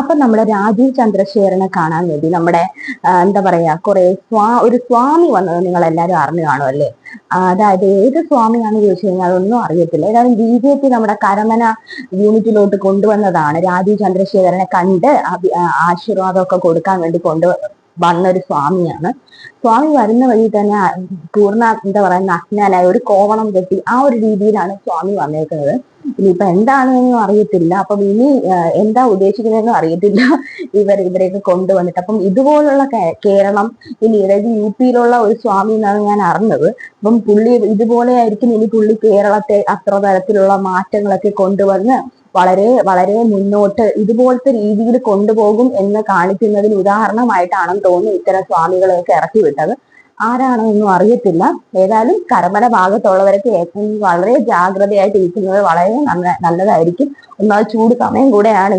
അപ്പൊ നമ്മുടെ രാജീവ് ചന്ദ്രശേഖരനെ കാണാൻ വേണ്ടി നമ്മുടെ എന്താ പറയാ ഒരു സ്വാമി വന്നത് നിങ്ങൾ എല്ലാവരും അറിഞ്ഞു കാണും അല്ലേ? അതായത് ഏത് സ്വാമിയാണെന്ന് ചോദിച്ചു കഴിഞ്ഞാൽ അതൊന്നും അറിയത്തില്ല. ഏതായാലും BJP നമ്മുടെ കരമന യൂണിറ്റിലോട്ട് കൊണ്ടുവന്നതാണ്. രാജീവ് ചന്ദ്രശേഖരനെ കണ്ട് ആശീർവാദമൊക്കെ കൊടുക്കാൻ വേണ്ടി വന്നൊരു സ്വാമിയാണ്. സ്വാമി വരുന്ന വഴി തന്നെ പൂർണ്ണ എന്താ പറയാ നഗ്നനായ ഒരു കോവണം കെട്ടി ആ ഒരു രീതിയിലാണ് സ്വാമി വന്നേക്കുന്നത്. ഇനിയിപ്പൊ എന്താണെന്നൊന്നും അറിയത്തില്ല. അപ്പം ഇനി എന്താ ഉദ്ദേശിക്കുന്നതെന്നും അറിയത്തില്ല ഇവരെയൊക്കെ കൊണ്ടുവന്നിട്ട്. അപ്പം ഇതുപോലുള്ള കേരളം ഇനി അതായത് UP-യിലുള്ള ഒരു സ്വാമി എന്നാണ് ഞാൻ അറിഞ്ഞത്. അപ്പം പുള്ളി ഇതുപോലെ ആയിരിക്കും ഇനി പുള്ളി കേരളത്തെ അത്ര തരത്തിലുള്ള മാറ്റങ്ങളൊക്കെ കൊണ്ടുവന്ന് വളരെ വളരെ മുന്നോട്ട് ഇതുപോലത്തെ രീതിയിൽ കൊണ്ടുപോകും എന്ന് കാണിക്കുന്നതിന് ഉദാഹരണമായിട്ടാണെന്ന് തോന്നുന്നു ഇത്തരം സ്വാമികളെയൊക്കെ ഇറക്കി വിട്ടത്. ആരാണെന്നൊന്നും അറിയത്തില്ല. ഏതായാലും കരമന ഭാഗത്തുള്ളവരൊക്കെ ഏറ്റവും വളരെ ജാഗ്രതയായിട്ട് ഇരിക്കുന്നത് വളരെ നല്ലതായിരിക്കും. എന്നാൽ ചൂട് സമയം കൂടെയാണ്.